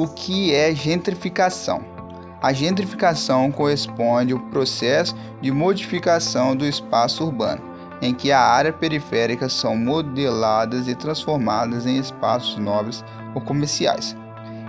O que é gentrificação? A gentrificação corresponde ao processo de modificação do espaço urbano, em que a área periférica são modeladas e transformadas em espaços nobres ou comerciais.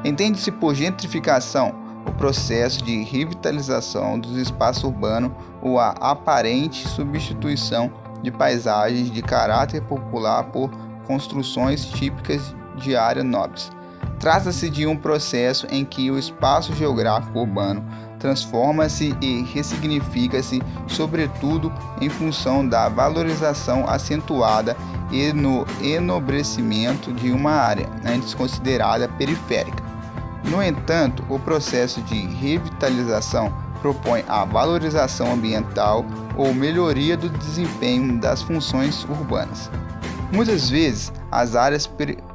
Entende-se por gentrificação o processo de revitalização dos espaços urbanos ou a aparente substituição de paisagens de caráter popular por construções típicas de áreas nobres. Trata-se de um processo em que o espaço geográfico urbano transforma-se e ressignifica-se, sobretudo em função da valorização acentuada e no enobrecimento de uma área antes considerada periférica. No entanto, o processo de revitalização propõe a valorização ambiental ou melhoria do desempenho das funções urbanas. Muitas vezes, as áreas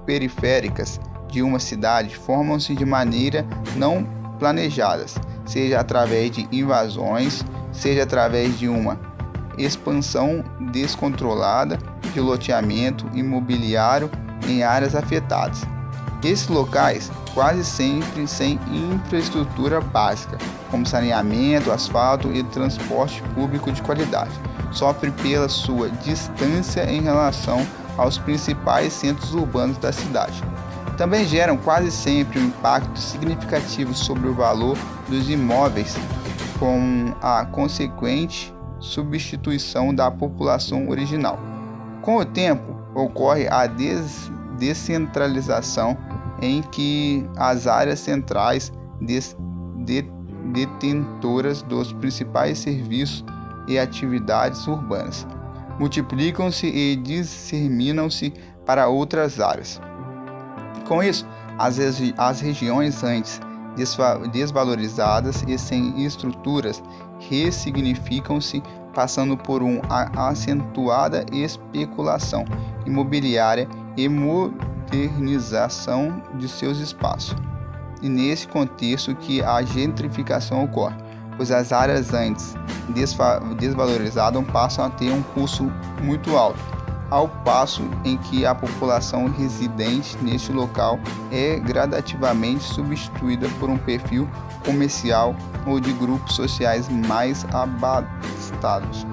periféricas de uma cidade formam-se de maneira não planejadas, seja através de invasões, seja através de uma expansão descontrolada de loteamento imobiliário em áreas afetadas. Esses locais, quase sempre sem infraestrutura básica, como saneamento, asfalto e transporte público de qualidade, sofrem pela sua distância em relação aos principais centros urbanos da cidade. Também geram quase sempre um impacto significativo sobre o valor dos imóveis, com a consequente substituição da população original. Com o tempo, ocorre a descentralização, em que as áreas centrais detentoras dos principais serviços e atividades urbanas multiplicam-se e disseminam-se para outras áreas. Com isso, as regiões antes desvalorizadas e sem estruturas ressignificam-se, passando por uma acentuada especulação imobiliária e modernização de seus espaços. E nesse contexto que a gentrificação ocorre, pois as áreas antes desvalorizadas passam a ter um custo muito alto, ao passo em que a população residente neste local é gradativamente substituída por um perfil comercial ou de grupos sociais mais abastados.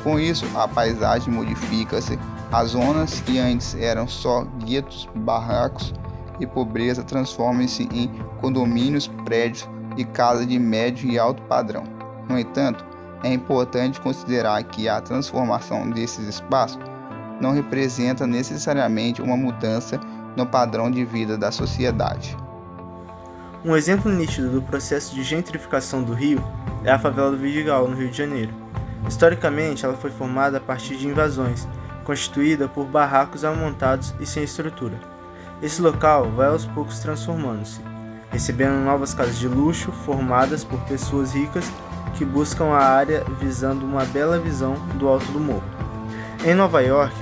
Com isso, a paisagem modifica-se, as zonas que antes eram só guetos, barracos e pobreza transformam-se em condomínios, prédios e casas de médio e alto padrão. No entanto, é importante considerar que a transformação desses espaços não representa necessariamente uma mudança no padrão de vida da sociedade. Um exemplo nítido do processo de gentrificação do Rio é a favela do Vidigal, no Rio de Janeiro. Historicamente, ela foi formada a partir de invasões, constituída por barracos amontados e sem estrutura. Esse local vai aos poucos transformando-se, recebendo novas casas de luxo formadas por pessoas ricas que buscam a área visando uma bela visão do alto do morro. Em Nova York,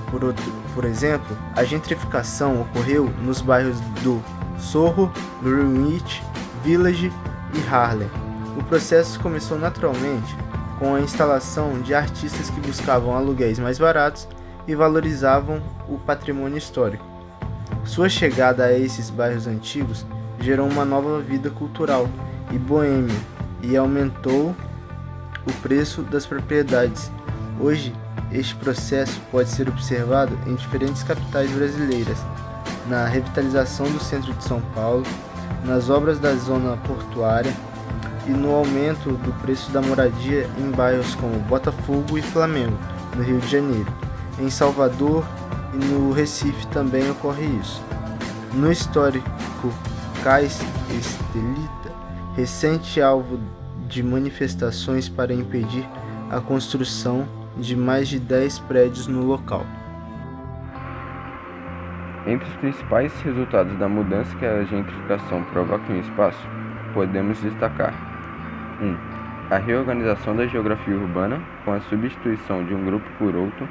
por exemplo, a gentrificação ocorreu nos bairros do Soho, Greenwich Village e Harlem. O processo começou naturalmente com a instalação de artistas que buscavam aluguéis mais baratos e valorizavam o patrimônio histórico. Sua chegada a esses bairros antigos gerou uma nova vida cultural e boêmia e aumentou o preço das propriedades. Hoje, este processo pode ser observado em diferentes capitais brasileiras, na revitalização do centro de São Paulo, nas obras da zona portuária e no aumento do preço da moradia em bairros como Botafogo e Flamengo, no Rio de Janeiro. Em Salvador e no Recife também ocorre isso. No histórico Cais Estelita, recente alvo de manifestações para impedir a construção de mais de 10 prédios no local. Entre os principais resultados da mudança que a gentrificação provoca em um espaço, podemos destacar 1. A reorganização da geografia urbana com a substituição de um grupo por outro.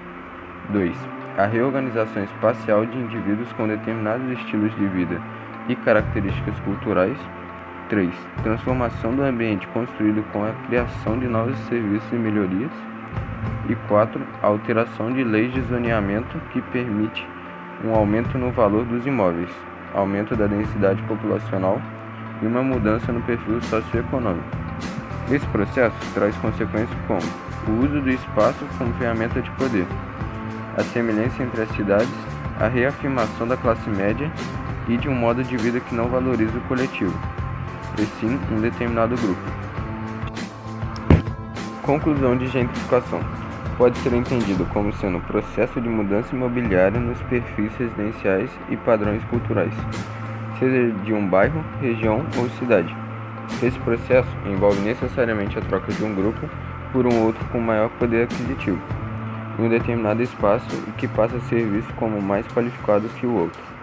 2. A reorganização espacial de indivíduos com determinados estilos de vida e características culturais. 3. Transformação do ambiente construído com a criação de novos serviços e melhorias. E 4. A alteração de leis de zoneamento que permite um aumento no valor dos imóveis. aumento da densidade populacional e uma mudança no perfil socioeconômico. Esse processo traz consequências como o uso do espaço como ferramenta de poder, a semelhança entre as cidades, a reafirmação da classe média e de um modo de vida que não valoriza o coletivo, e sim um determinado grupo. Conclusão de gentrificação. Pode ser entendido como sendo o processo de mudança imobiliária nos perfis residenciais e padrões culturais, seja de um bairro, região ou cidade. Esse processo envolve necessariamente a troca de um grupo por um outro com maior poder aquisitivo, em um determinado espaço e que passa a ser visto como mais qualificado que o outro.